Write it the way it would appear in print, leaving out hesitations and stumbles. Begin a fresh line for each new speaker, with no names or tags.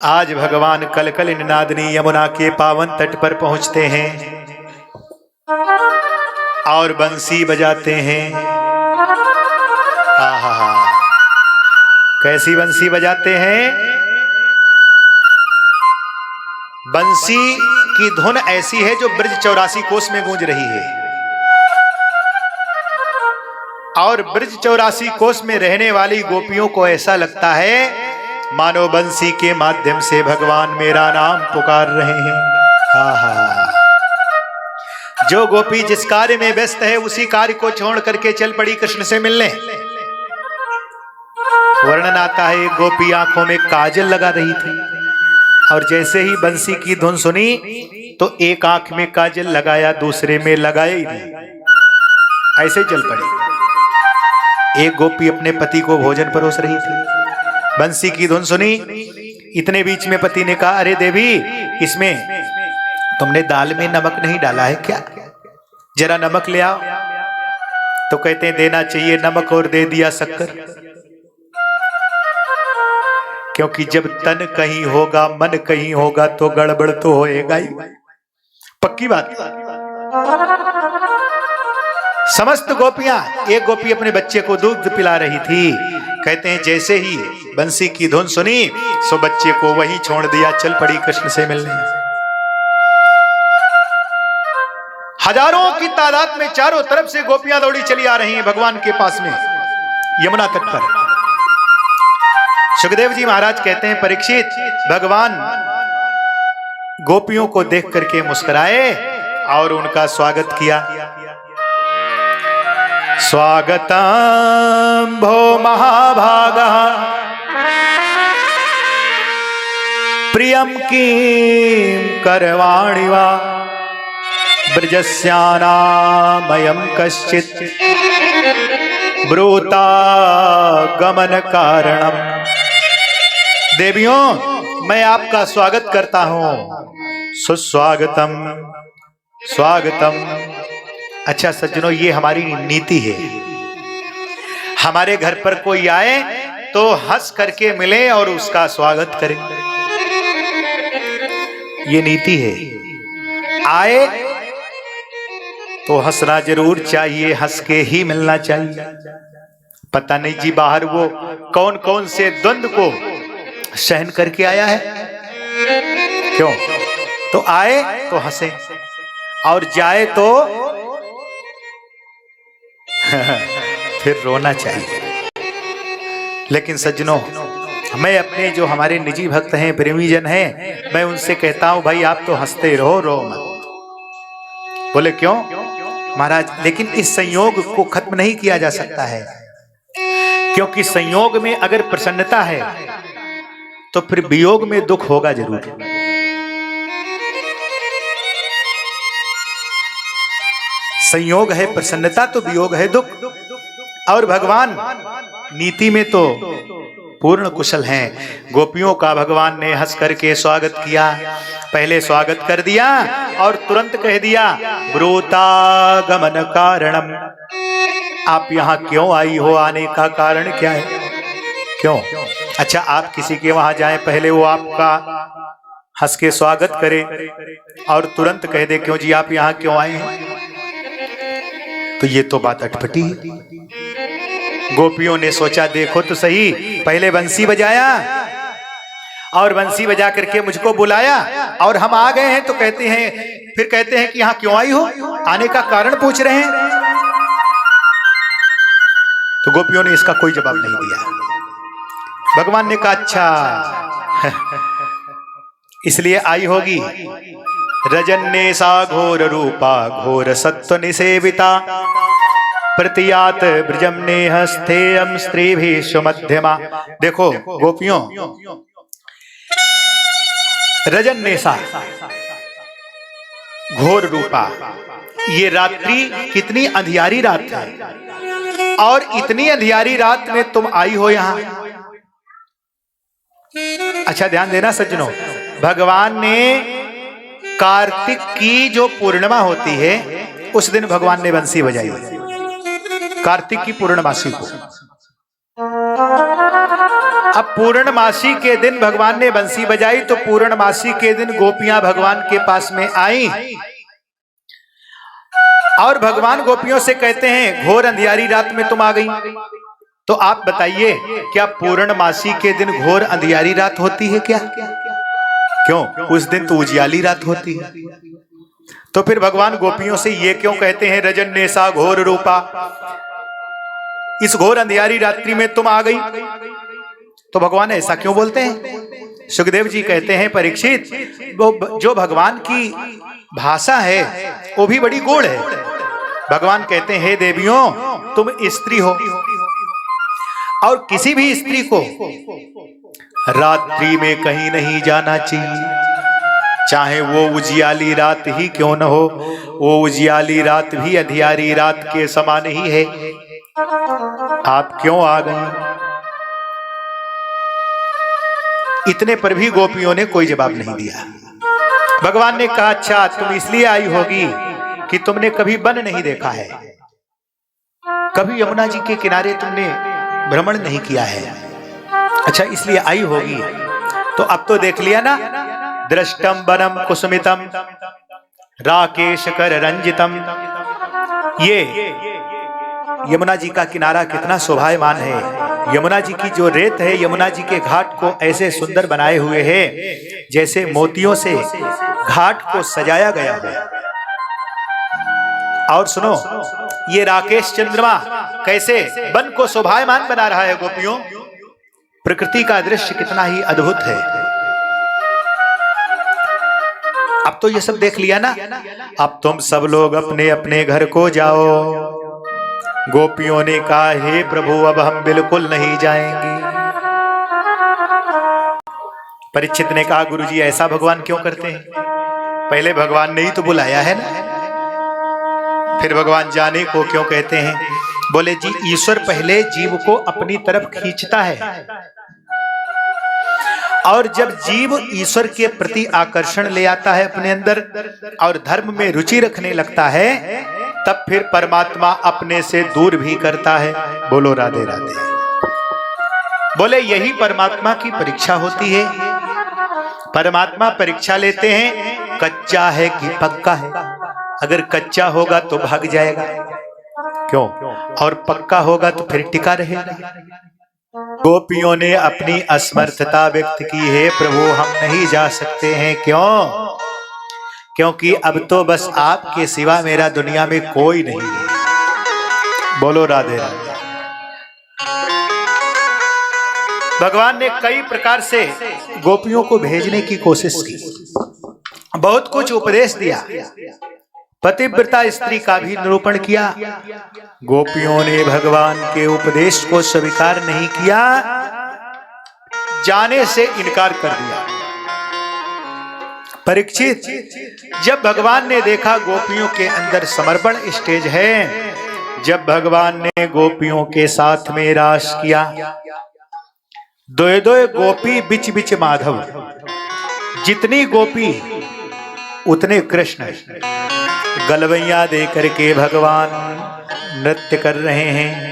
आज भगवान कलकल निनादनी यमुना के पावन तट पर पहुंचते हैं और बंसी बजाते हैं। आहा, कैसी बंसी बजाते हैं? बंसी की धुन ऐसी है जो ब्रज 84 कोस में गूंज रही है और ब्रज 84 कोस में रहने वाली गोपियों को ऐसा लगता है मानो बंसी के माध्यम से भगवान मेरा नाम पुकार रहे हैं। आहा, जो गोपी जिस कार्य में व्यस्त है उसी कार्य को छोड़ करके चल पड़ी कृष्ण से मिलने। वर्णन आता है एक गोपी आंखों में काजल लगा रही थी और जैसे ही बंसी की धुन सुनी तो एक आंख में काजल लगाया, दूसरे में लगाया ही नहीं, ऐसे चल पड़ी। एक गोपी अपने पति को भोजन परोस रही थी, बंसी की धुन सुनी, इतने बीच में पति ने कहा, अरे देवी, इसमें तुमने दाल में नमक नहीं डाला है क्या? जरा नमक ले आओ। तो कहते हैं देना चाहिए नमक, और दे दिया शक्कर। क्योंकि जब तन कहीं होगा मन कहीं होगा तो गड़बड़ तो होएगा ही, पक्की बात। समस्त गोपियां, एक गोपी अपने बच्चे को दूध पिला रही थी। कहते हैं जैसे ही बंसी की धुन सुनी सो बच्चे को वहीं छोड़ दिया, चल पड़ी कृष्ण से मिलने। हजारों की तादाद में चारों तरफ से गोपियां दौड़ी चली आ रही हैं भगवान के पास में यमुना तट पर। सुखदेव जी महाराज कहते हैं परीक्षित, भगवान गोपियों को देख करके मुस्कुराए और उनका स्वागत किया। स्वागतम भो महाभागा प्रियम कीं करवाणि वा ब्रजस्यानामयं कश्चित् ब्रूता गमन कारणम। देवियों, मैं आपका स्वागत करता हूं, सुस्वागतम, स्वागतम। अच्छा सज्जनों, ये हमारी नीति है, हमारे घर पर कोई आए तो हंस करके मिले और उसका स्वागत करें, ये नीति है। आए तो हंसना जरूर चाहिए, हंस के ही मिलना चाहिए। पता नहीं जी बाहर वो कौन कौन से द्वंद्व को सहन करके आया है, क्यों? तो आए तो हंसे और जाए तो फिर रोना चाहिए। लेकिन सज्जनों, मैं अपने जो हमारे निजी भक्त हैं, प्रेमीजन हैं, मैं उनसे कहता हूं भाई आप तो हंसते रहो, रो मत। बोले क्यों? महाराज, लेकिन इस संयोग को खत्म नहीं किया जा सकता है, क्योंकि संयोग में अगर प्रसन्नता है तो फिर वियोग में दुख होगा जरूर। संयोग है प्रसन्नता तो वियोग है दुख। और भगवान नीति में तो पूर्ण कुशल हैं। गोपियों का भगवान ने हंस करके स्वागत किया। पहले स्वागत कर दिया और तुरंत कह दिया, ब्रूता गमन कारणम। आप यहाँ क्यों आई हो? आने का कारण क्या है? क्यों? अच्छा, आप किसी के वहां जाएं, पहले वो आपका हंस के स्वागत करे और तुरंत कह दे क्यों जी आप यहाँ क्यों आए हैं, तो ये तो बात अटपटी है। गोपियों ने सोचा देखो तो सही, पहले बंसी बजाया और बंसी बजा करके मुझको बुलाया और हम आ गए हैं, तो कहते हैं, फिर कहते हैं कि यहाँ क्यों आई हो, आने का कारण पूछ रहे हैं। तो गोपियों ने इसका कोई जवाब नहीं दिया। भगवान ने कहा अच्छा इसलिए आई होगी, रजन्नेसा घोर रूपा घोर सत्व निसेविता प्रतियात ब्रजम नेह स्थेयम स्त्रीभिः मध्यमा। देखो गोपियों, रजन्नेसा घोर रूपा, ये रात्रि कितनी अंधियारी रात है और इतनी अंधियारी रात में तुम आई हो यहां। अच्छा ध्यान देना सज्जनों, भगवान ने कार्तिक की जो पूर्णिमा होती है उस दिन भगवान ने बंसी बजाई, कार्तिक की पूर्णमासी को। अब पूर्णमासी के दिन भगवान ने बंसी बजाई तो पूर्णमासी के दिन गोपियां भगवान के पास में आई और भगवान गोपियों से कहते हैं घोर अंधियारी रात में तुम आ गई। तो आप बताइए क्या पूर्णमासी के दिन घोर अंधियारी रात होती है क्या? क्यों? उस दिन तो उजियाली रात होती है। तो फिर भगवान गोपियों से ये क्यों कहते हैं रजन्येसा घोर रूपा, इस घोर अंधियारी रात्रि में तुम आ गई? तो भगवान ऐसा क्यों बोलते हैं? सुखदेव जी कहते हैं परीक्षित, वो जो भगवान की भाषा है वो भी बड़ी गूढ़ है। भगवान कहते हैं हे देवियों, तुम स्त्री हो और किसी भी स्त्री को रात्रि में कहीं नहीं जाना चाहिए, चाहे वो उजियाली रात ही क्यों न हो। वो उजियाली रात भी अंधियारी रात के समान ही है। आप क्यों आ गई? इतने पर भी गोपियों ने कोई जवाब नहीं दिया। भगवान ने कहा अच्छा तुम इसलिए आई होगी कि तुमने कभी वन नहीं देखा है, कभी यमुना जी के किनारे तुमने भ्रमण नहीं किया है, अच्छा इसलिए आई होगी। तो अब तो देख लिया ना, दृष्टम वनम कुसुमितम राकेश कर रंजितम। ये यमुना जी का किनारा कितना शोभायमान है। यमुना जी की जो रेत है, यमुना जी के घाट को ऐसे सुंदर बनाए हुए है जैसे मोतियों से घाट को सजाया गया है। और सुनो, ये राकेश चंद्रमा कैसे वन को शोभायमान बना रहा है। गोपियों, प्रकृति का दृश्य कितना ही अद्भुत है। अब तो ये सब देख लिया ना, अब तुम सब लोग अपने अपने घर को जाओ। गोपियों ने कहा हे प्रभु अब हम बिल्कुल नहीं जाएंगे। परीक्षित ने कहा गुरुजी ऐसा भगवान क्यों करते हैं? पहले भगवान ने ही तो बुलाया है ना, फिर भगवान जाने को क्यों कहते हैं? बोले जी ईश्वर पहले जीव को अपनी तरफ खींचता है और जब जीव ईश्वर के प्रति आकर्षण ले आता है अपने अंदर और धर्म में रुचि रखने लगता है, तब फिर परमात्मा अपने से दूर भी करता है। बोलो राधे राधे। बोले यही परमात्मा की परीक्षा होती है। परमात्मा परीक्षा लेते हैं कच्चा है कि पक्का है। अगर कच्चा होगा तो भाग जाएगा, क्यों? और पक्का होगा तो फिर टिका रहेगा। गोपियों ने अपनी असमर्थता व्यक्त की है प्रभु हम नहीं जा सकते हैं। क्यों? क्योंकि अब तो बस आपके सिवा मेरा दुनिया में कोई नहीं है। बोलो राधे राधे। भगवान ने कई प्रकार से गोपियों को भेजने की कोशिश की, बहुत कुछ उपदेश दिया, पतिव्रता स्त्री का भी निरूपण किया। गोपियों ने भगवान के उपदेश को स्वीकार नहीं किया, जाने से इनकार कर दिया। परीक्षित, जब भगवान ने देखा गोपियों के अंदर समर्पण स्टेज है, जब भगवान ने गोपियों के साथ में रास किया, दोए दोए गोपी बिच बिच माधव, जितनी गोपी उतने कृष्ण, गलवैया दे करके भगवान नृत्य कर रहे हैं।